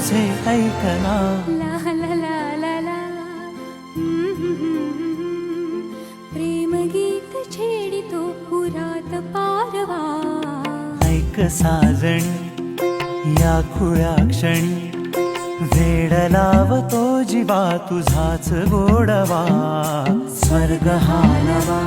तुझे ऐकना. ला ला ला ला ला. प्रेम गीत छेडितो पुरात पारवा. ऐक साजणी या खुळ्या क्षणी वेड लावतो जीवा तुझाच गोडवा. स्वर्ग हा नवा